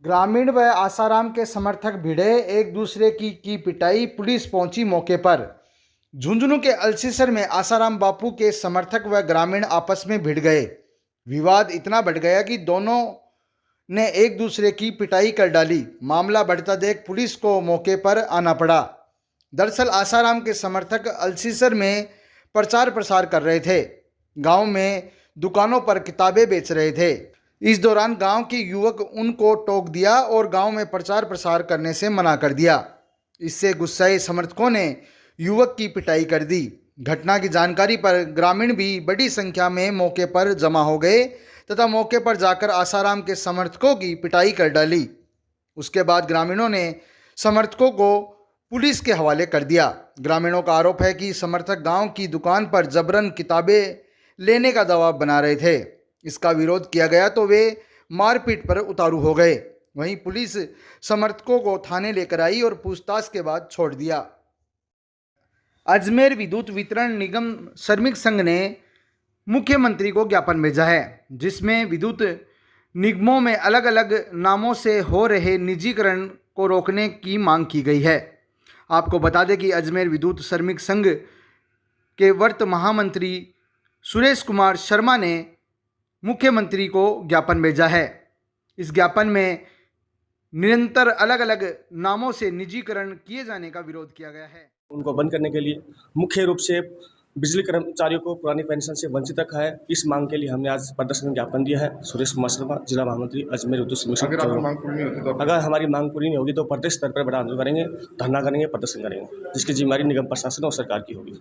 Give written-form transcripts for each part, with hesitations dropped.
ग्रामीण व आसाराम के समर्थक भिड़े, एक दूसरे की पिटाई, पुलिस पहुंची मौके पर। झुंझुनू के अल्सीसर में आसाराम बापू के समर्थक व ग्रामीण आपस में भिड़ गए। विवाद इतना बढ़ गया कि दोनों ने एक दूसरे की पिटाई कर डाली। मामला बढ़ता देख पुलिस को मौके पर आना पड़ा। दरअसल आसाराम के समर्थक अल्सीसर में प्रचार प्रसार कर रहे थे। गांव में दुकानों पर किताबें बेच रहे थे। इस दौरान गांव के युवक उनको टोक दिया और गांव में प्रचार प्रसार करने से मना कर दिया। इससे गुस्साए समर्थकों ने युवक की पिटाई कर दी। घटना की जानकारी पर ग्रामीण भी बड़ी संख्या में मौके पर जमा हो गए तथा मौके पर जाकर आसाराम के समर्थकों की पिटाई कर डाली। उसके बाद ग्रामीणों ने समर्थकों को पुलिस के हवाले कर दिया। ग्रामीणों का आरोप है कि समर्थक गांव की दुकान पर जबरन किताबें लेने का दबाव बना रहे थे। इसका विरोध किया गया तो वे मारपीट पर उतारू हो गए। वहीं पुलिस समर्थकों को थाने लेकर आई और पूछताछ के बाद छोड़ दिया। अजमेर विद्युत वितरण निगम श्रमिक संघ ने मुख्यमंत्री को ज्ञापन भेजा है, जिसमें विद्युत निगमों में अलग अलग नामों से हो रहे निजीकरण को रोकने की मांग की गई है। आपको बता दें कि अजमेर विद्युत श्रमिक संघ के वर्त महामंत्री सुरेश कुमार शर्मा ने मुख्यमंत्री को ज्ञापन भेजा है। इस ज्ञापन में निरंतर अलग अलग नामों से निजीकरण किए जाने का विरोध किया गया है। उनको बंद करने के लिए मुख्य रूप से बिजली कर्मचारियों को पुरानी पेंशन से वंचित रखा है। इस मांग के लिए हमने आज प्रदर्शन ज्ञापन दिया है। सुरेश कुमार शर्मा, जिला महामंत्री अजमेर विद्युत श्रमिक संघ। अगर हमारी मांग पूरी नहीं होगी तो प्रदेश स्तर पर बड़ा आंदोलन करेंगे, धरना करेंगे, प्रदर्शन करेंगे, जिसकी जिम्मेदारी निगम प्रशासन और सरकार की होगी।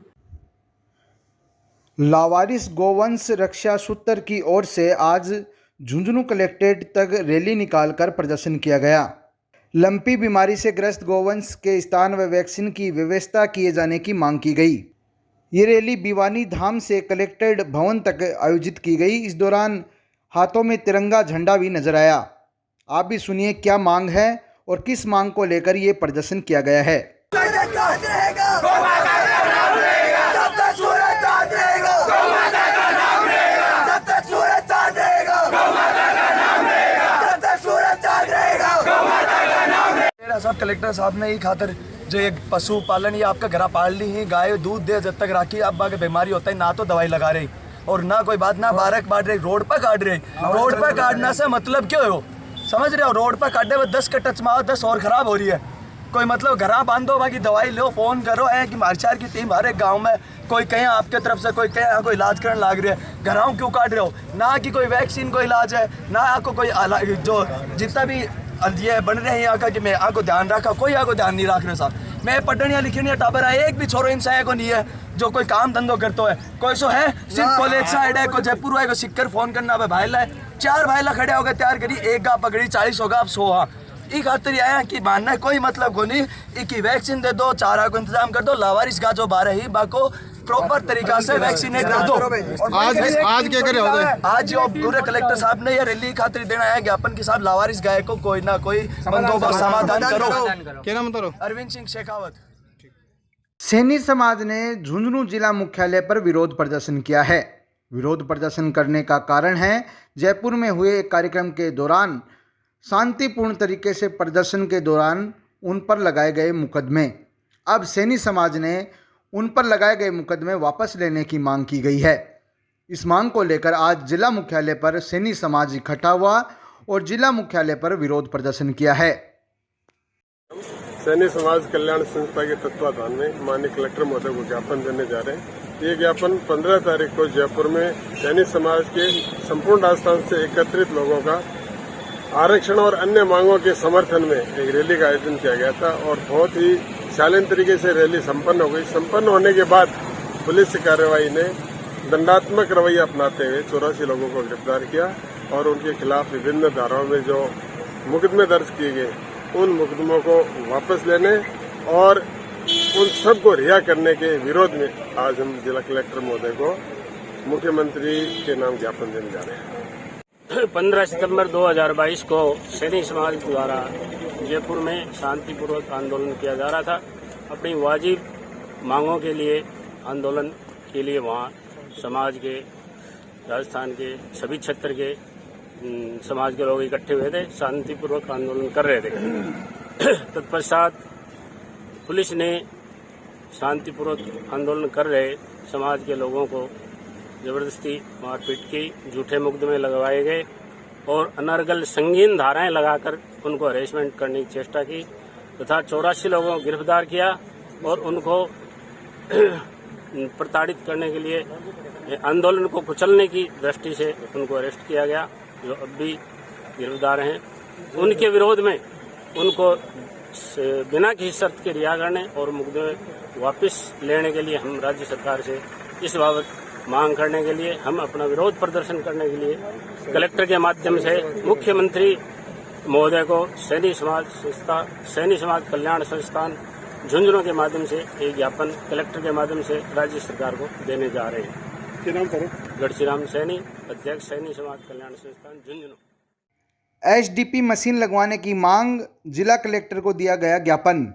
लावारिस गौवंश रक्षा सूत्र की ओर से आज झुंझुनू कलेक्ट्रेट तक रैली निकालकर प्रदर्शन किया गया। लंपी बीमारी से ग्रस्त गौवंश के स्थान व वैक्सीन की व्यवस्था किए जाने की मांग की गई। ये रैली भिवानी धाम से कलेक्ट्रेट भवन तक आयोजित की गई। इस दौरान हाथों में तिरंगा झंडा भी नजर आया। आप भी सुनिए क्या मांग है और किस मांग को लेकर ये प्रदर्शन किया गया है। सब कलेक्टर साहब ने ही खातर जो एक पशु पालन या आपका घर पाल ली ही गाय दूध दे जब तक राखी अब आगे बीमारी होता है, ना तो दवाई लगा रही और ना कोई बात, ना बारक बांट रही, रोड पर काट रही। रोड पर काटने से मतलब क्यों हो, समझ रहे हो? रोड पर काटे हुए 10 का टच मारो 10 और खराब हो रही है। कोई मतलब घर बांधो, बाकी दवाई लो, फोन करो है कि मारचार की टीम हर एक गाँव में, कोई कहीं आपके तरफ से, कोई कहीं कोई इलाज करने लाग रही है। घरों क्यों काट रहे हो? ना कि कोई वैक्सीन को इलाज है, ना आपको कोई जो जितना भी ये बन रहे हैं यहाँ का कि मैं आपको ध्यान रखा, कोई आपको ध्यान नहीं रख रहे साहब। मैं पढ़निया लिखनिया टाबर है, एक भी छोरो इंसान को नहीं है जो कोई काम धंधो करता है। कोई सो है सिर्फ कॉलेज साइड है, कोई जयपुर है, कोई सिक्कर फोन करना भाईला है, 4 भाईला खड़े हो गए तैयार करी, एक गा पकड़ी 40 होगा आप 100। हाँ ये खातिर आया कि मानना है कोई मतलब को नहीं, एक वैक्सीन दे दो, चारा को इंतजाम कर दो, लावारिस का जो 12 ही बाको प्रॉपर तरीका से वैक्सीनेट कर दो। आज क्या करे आज जो पूरे कलेक्टर साहब ने ये रैली खातिर देना है ज्ञापन के साथ लावारिस गाय को कोई ना कोई बंदोबस्त समाधान करो। क्या नाम बताओ? अरविंद सिंह शेखावत। सैनी समाज ने झुंझुनू जिला मुख्यालय पर विरोध प्रदर्शन किया है। विरोध प्रदर्शन करने का कारण है जयपुर में हुए एक कार्यक्रम के दौरान शांतिपूर्ण तरीके से प्रदर्शन के दौरान उन पर लगाए गए मुकदमे। अब सैनी समाज ने उन पर लगाए गए मुकदमे वापस लेने की मांग की गई है। इस मांग को लेकर आज जिला मुख्यालय पर सैनी समाज इकट्ठा हुआ और जिला मुख्यालय पर विरोध प्रदर्शन किया है। सैनी समाज कल्याण संस्था के तत्वाधान में माननीय कलेक्टर महोदय को ज्ञापन देने जा रहे हैं। ये ज्ञापन 15 तारीख को जयपुर में सैनी समाज के संपूर्ण राजस्थान से एकत्रित लोगों का आरक्षण और अन्य मांगों के समर्थन में एक रैली का आयोजन किया गया था और बहुत ही शालीन तरीके से रैली संपन्न हो गई। संपन्न होने के बाद पुलिस कार्रवाई ने दंडात्मक रवैया अपनाते हुए 84 लोगों को गिरफ्तार किया और उनके खिलाफ विभिन्न धाराओं में जो मुकदमे दर्ज किए गए उन मुकदमों को वापस लेने और उन सबको रिहा करने के विरोध में आज हम जिला कलेक्टर महोदय को मुख्यमंत्री के नाम ज्ञापन देने जा रहे हैं। 15 सितंबर 2022 को सैनी समाज द्वारा जयपुर में शांतिपूर्वक आंदोलन किया जा रहा था। अपनी वाजिब मांगों के लिए आंदोलन के लिए वहाँ समाज के, राजस्थान के सभी क्षेत्र के समाज के लोग इकट्ठे हुए थे, शांतिपूर्वक आंदोलन कर रहे थे। तत्पश्चात पुलिस ने शांतिपूर्वक आंदोलन कर रहे समाज के लोगों को जबरदस्ती मारपीट की, झूठे मुकदमे लगवाए गए और अनर्गल संगीन धाराएं लगाकर उनको हरेसमेंट करने की चेष्टा की तथा 84 लोगों को गिरफ्तार किया और उनको प्रताड़ित करने के लिए आंदोलन को कुचलने की दृष्टि से उनको अरेस्ट किया गया, जो अब भी गिरफ्तार हैं। उनके विरोध में उनको बिना किसी शर्त के रिहा करने और मुकदमे वापस लेने के लिए हम राज्य सरकार से इस बाबत मांग करने के लिए, हम अपना विरोध प्रदर्शन करने के लिए कलेक्टर के माध्यम से मुख्यमंत्री महोदय को सैनी समाज कल्याण संस्थान झुंझुनू के माध्यम से एक ज्ञापन कलेक्टर के माध्यम से राज्य सरकार को देने जा रहे हैं। क्या नाम करो? गढ़सीराम सैनी, अध्यक्ष सैनी समाज कल्याण संस्थान झुंझुनू। एचडीपी मशीन लगवाने की मांग, जिला कलेक्टर को दिया गया ज्ञापन।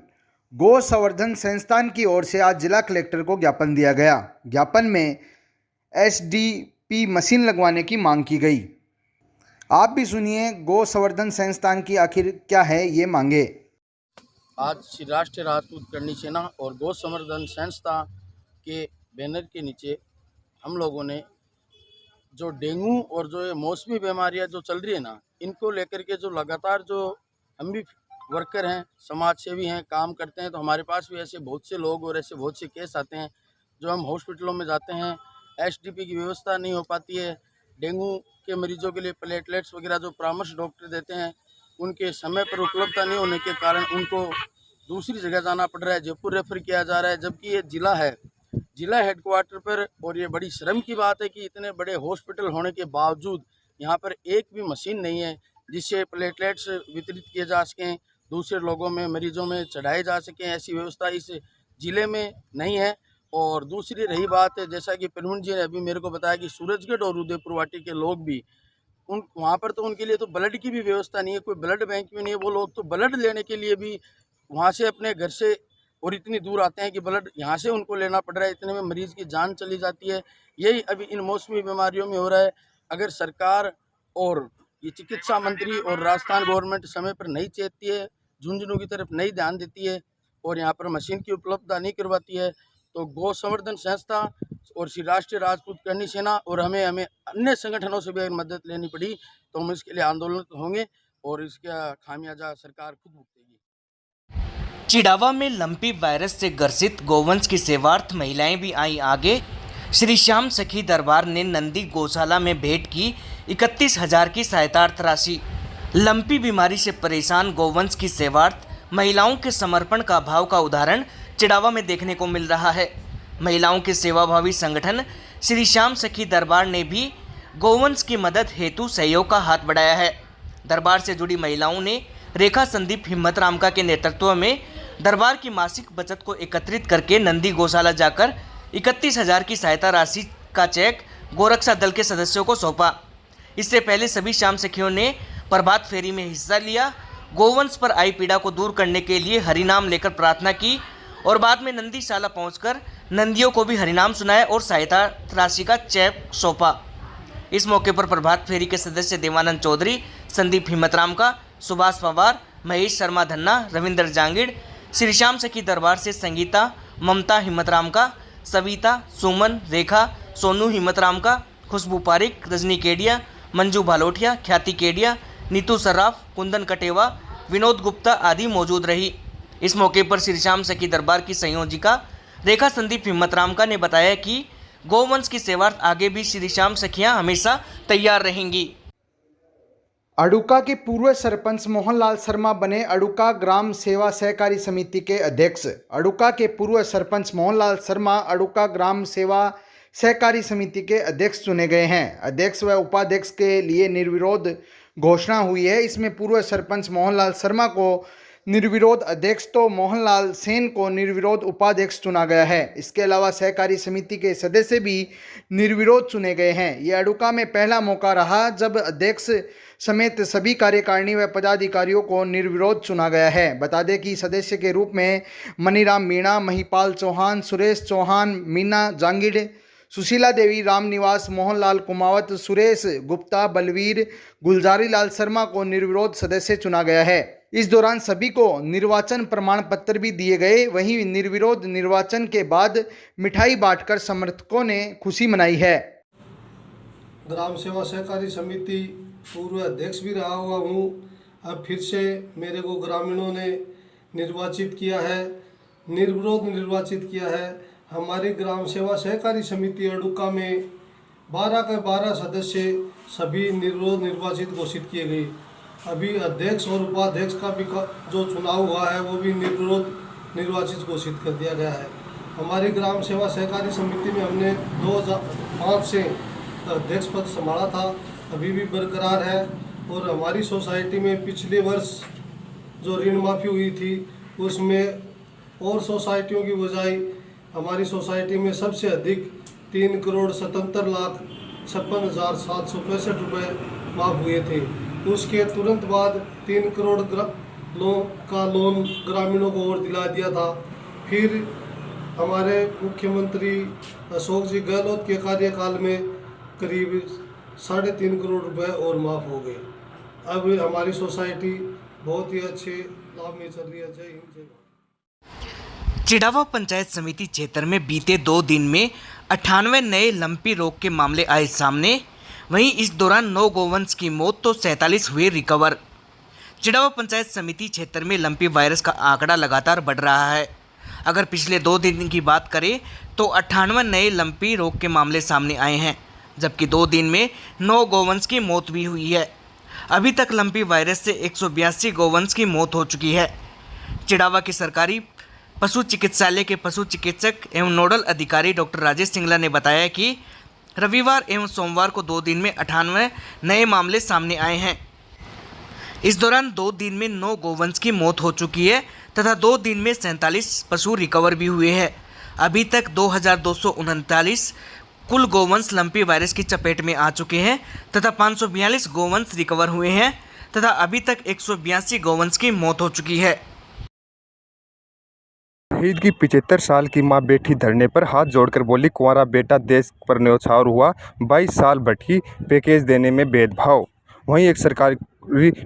गौ संवर्धन संस्थान की ओर से आज जिला कलेक्टर को ज्ञापन दिया गया। ज्ञापन में एचडीपी मशीन लगवाने की मांग की गई। आप भी सुनिए गौ संवर्धन संस्थान की आखिर क्या है ये मांगे। आज श्री राष्ट्रीय राजपूत करणी सेना और गौ संवर्धन संस्था के बैनर के नीचे हम लोगों ने जो डेंगू और जो ये मौसमी बीमारियां जो चल रही है ना, इनको लेकर के जो लगातार जो हम भी वर्कर हैं, समाज सेवी हैं, काम करते हैं, तो हमारे पास भी ऐसे बहुत से लोग और ऐसे बहुत से केस आते हैं जो हम हॉस्पिटलों में जाते हैं, एचडीपी की व्यवस्था नहीं हो पाती है। डेंगू के मरीजों के लिए प्लेटलेट्स वगैरह जो परामर्श डॉक्टर देते हैं, उनके समय पर उपलब्धता नहीं होने के कारण उनको दूसरी जगह जाना पड़ रहा है, जयपुर रेफर किया जा रहा है, जबकि ये जिला है, जिला हेडक्वार्टर पर। और ये बड़ी शर्म की बात है कि इतने बड़े हॉस्पिटल होने के बावजूद यहाँ पर एक भी मशीन नहीं है जिससे प्लेटलेट्स वितरित किए जा सकें, दूसरे लोगों में, मरीजों में चढ़ाए जा सकें। ऐसी व्यवस्था इस ज़िले में नहीं है। और दूसरी रही बात है, जैसा कि प्रवीण जी ने अभी मेरे को बताया कि सूरजगढ़ और उदयपुर वाटी के लोग भी वहाँ पर तो उनके लिए तो ब्लड की भी व्यवस्था नहीं है, कोई ब्लड बैंक भी नहीं है। वो लोग तो ब्लड लेने के लिए भी वहाँ से अपने घर से और इतनी दूर आते हैं कि ब्लड यहाँ से उनको लेना पड़ रहा है, इतने में मरीज़ की जान चली जाती है। यही अभी इन मौसमी बीमारियों में हो रहा है। अगर सरकार और ये चिकित्सा मंत्री और राजस्थान गवर्नमेंट समय पर नहीं चेतती है, झुंझुनू की तरफ नहीं ध्यान देती है और यहाँ पर मशीन की उपलब्धता नहीं करवाती है, तो गौ संवर्धन संस्था और श्री राष्ट्रीय राजपूत करणी सेना और हमें अन्य संगठनों से भी अगर मदद लेनी पड़ी तो हम इसके लिए आंदोलन होंगे और इसका खामियाजा सरकार खुद भुगतेगी। चिड़ावा में लंपी वायरस से ग्रसित गोवंश की सेवार्थ महिलाएं भी आई आगे। श्री श्याम सखी दरबार ने नंदी गौशाला में भेंट की 31,000 की सहायतार्थ राशि। लंपी बीमारी से परेशान गोवंश की सेवार्थ महिलाओं के समर्पण का भाव का उदाहरण चिड़ावा में देखने को मिल रहा है। महिलाओं के सेवाभावी संगठन श्री श्याम सखी दरबार ने भी गोवंश की मदद हेतु सहयोग का हाथ बढ़ाया है। दरबार से जुड़ी महिलाओं ने रेखा संदीप हिम्मत रामका के नेतृत्व में दरबार की मासिक बचत को एकत्रित करके नंदी गौशाला जाकर 31,000 की सहायता राशि का चेक गोरक्षा दल के सदस्यों को सौंपा। इससे पहले सभी श्याम सखियों ने प्रभात फेरी में हिस्सा लिया, गोवंश पर आई पीड़ा को दूर करने के लिए हरिनाम लेकर प्रार्थना की और बाद में नंदीशाला पहुंचकर नंदियों को भी हरिनाम सुनाया और सहायता राशि का चेक सौंपा। इस मौके पर प्रभात फेरी के सदस्य देवानंद चौधरी, संदीप हिम्मतराम का, सुभाष पवार, महेश शर्मा धन्ना, रविंद्र जांगिड़, श्री श्याम सखी दरबार से संगीता, ममता हिम्मतराम का, सविता, सुमन, रेखा, सोनू हिम्मतराम का, खुशबू पारिक, रजनी केडिया, मंजू भालोटिया, ख्याति केडिया, नीतू सर्राफ, कुंदन कटेवा, विनोद गुप्ता आदि मौजूद रही। इस मौके पर श्री श्याम सखी दरबार की संयोजिका रेखा संदीप हिम्मतरामका ने बताया कि गोवंश की सेवार्थ आगे भी श्री श्याम सखियां हमेशा तैयार रहेंगी। अडुका के पूर्व सरपंच मोहनलाल शर्मा बने अडुका ग्राम सेवा सहकारी समिति के अध्यक्ष। अडुका के पूर्व सरपंच मोहनलाल शर्मा अडुका ग्राम सेवा सहकारी समिति के अध्यक्ष चुने गए हैं। अध्यक्ष व उपाध्यक्ष के लिए निर्विरोध घोषणा हुई है। इसमें पूर्व सरपंच मोहनलाल शर्मा को निर्विरोध अध्यक्ष तो मोहनलाल सेन को निर्विरोध उपाध्यक्ष चुना गया है। इसके अलावा सहकारी समिति के सदस्य भी निर्विरोध चुने गए हैं। ये अडुका में पहला मौका रहा जब अध्यक्ष समेत सभी कार्यकारिणी व पदाधिकारियों को निर्विरोध चुना गया है। बता दें कि सदस्य के रूप में मनीराम मीणा, महिपाल चौहान, सुरेश चौहान, मीना जांगिड़, सुशीला देवी, रामनिवास, मोहनलाल कुमावत, सुरेश गुप्ता, बलवीर, गुलजारी लाल शर्मा को निर्विरोध सदस्य चुना गया है। इस दौरान सभी को निर्वाचन प्रमाण पत्र भी दिए गए। वहीं निर्विरोध निर्वाचन के बाद मिठाई बांटकर समर्थकों ने खुशी मनाई है। ग्राम सेवा सहकारी समिति पूर्व अध्यक्ष भी रहा हुआ हूँ। अब फिर से मेरे को ग्रामीणों ने निर्वाचित किया है, निर्विरोध निर्वाचित किया है। हमारी ग्राम सेवा सहकारी समिति अड़ुका में 12 के 12 सदस्य सभी निर्विरोध निर्वाचित घोषित किए गए। अभी अध्यक्ष और उपाध्यक्ष का भी जो चुनाव हुआ है वो भी निर्विरोध निर्वाचित घोषित कर दिया गया है। हमारी ग्राम सेवा सहकारी समिति में हमने 2005 से अध्यक्ष पद संभाला था, अभी भी बरकरार है। और हमारी सोसाइटी में पिछले वर्ष जो ऋण माफ़ी हुई थी उसमें और सोसाइटियों की बजाय हमारी सोसाइटी में सबसे अधिक 3,57,56,765 रुपये माफ़ हुए थे। उसके तुरंत बाद 3 करोड़ का लोन ग्रामीणों को और दिला दिया था। फिर हमारे मुख्यमंत्री अशोक जी गहलोत के कार्यकाल में करीब 3.5 करोड़ रुपए और माफ़ हो गए। अब हमारी सोसाइटी बहुत ही अच्छे लाभ में चल रही है। जय हिंद, जय भारत। चिड़ावा पंचायत समिति क्षेत्र में बीते 2 दिन में 98 नए लंपी रोग के मामले आए सामने। वहीं इस दौरान 9 गोवंश की मौत तो 47 हुए रिकवर। चिड़ावा पंचायत समिति क्षेत्र में लंपी वायरस का आंकड़ा लगातार बढ़ रहा है। अगर पिछले 2 दिन की बात करें तो 98 नए लंपी रोग के मामले सामने आए हैं, जबकि 2 दिन में 9 गोवंश की मौत भी हुई है। अभी तक लंपी वायरस से 182 गोवंश की मौत हो चुकी है। चिड़ावा के सरकारी पशु चिकित्सालय के पशु चिकित्सक एवं नोडल अधिकारी डॉक्टर राजेश सिंगला ने बताया कि रविवार एवं सोमवार को 2 दिन में 98 नए मामले सामने आए हैं। इस दौरान 2 दिन में 9 गोवंश की मौत हो चुकी है तथा 2 दिन में 47 पशु रिकवर भी हुए हैं। अभी तक 2239 कुल गोवंश लंपी वायरस की चपेट में आ चुके हैं तथा 542 गोवंश रिकवर हुए हैं तथा अभी तक 182 गोवंश की मौत हो चुकी है। शहीद की 75 साल की मां बैठी धरने पर हाथ जोड़कर बोली, कुंवारा बेटा देश पर न्यौछावर हुआ, 22 साल भटकी, पैकेज देने में भेदभाव। वहीं एक सरकारी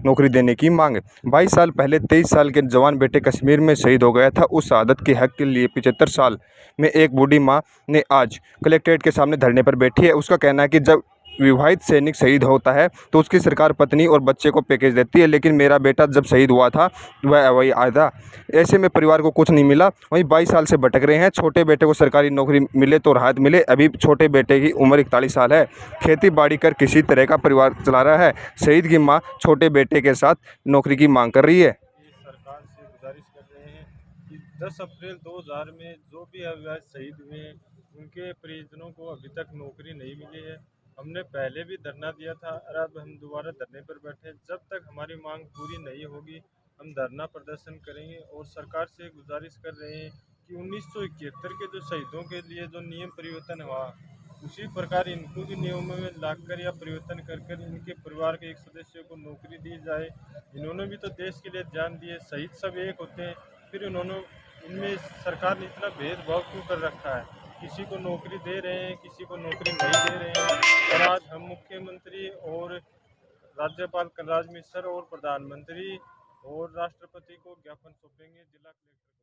नौकरी देने की मांग। 22 साल पहले 23 साल के जवान बेटे कश्मीर में शहीद हो गया था। उस शहादत के हक के लिए 75 साल में एक बूढ़ी मां ने आज कलेक्ट्रेट के सामने धरने पर बैठी है। उसका कहना है कि जब विवाहित सैनिक शहीद होता है तो उसकी सरकार पत्नी और बच्चे को पैकेज देती है, लेकिन मेरा बेटा जब शहीद हुआ था वह वही आया था। ऐसे में परिवार को कुछ नहीं मिला। वहीं 22 साल से भटक रहे हैं। छोटे बेटे को सरकारी नौकरी मिले तो राहत मिले। अभी छोटे बेटे की उम्र 41 साल है। खेती बाड़ी कर किसी तरह का परिवार चला रहा है। शहीद की मां छोटे बेटे के साथ नौकरी की मांग कर रही है। सरकार से गुजारिश कर रहे हैं कि 10 अप्रैल 2000 में जो भी अविवाहित शहीद हुए हैं उनके परिजनों को अभी तक नौकरी नहीं मिली है। हमने पहले भी धरना दिया था और अब हम दोबारा धरने पर बैठे। जब तक हमारी मांग पूरी नहीं होगी हम धरना प्रदर्शन करेंगे। और सरकार से गुजारिश कर रहे हैं कि 1971 के जो शहीदों के लिए जो नियम परिवर्तन हुआ उसी प्रकार इनको भी नियमों में लाकर या परिवर्तन कर इनके परिवार के एक सदस्य को नौकरी दी जाए। इन्होंने भी तो देश के लिए जान दिए। शहीद सब एक होते हैं, फिर इनमें सरकार ने इतना भेदभाव क्यों कर रखा है? किसी को नौकरी दे रहे हैं, किसी को नौकरी नहीं दे रहे हैं। और आज हम मुख्यमंत्री और राज्यपाल कलराज मिश्र और प्रधानमंत्री और राष्ट्रपति को ज्ञापन सौंपेंगे। जिला कलेक्टर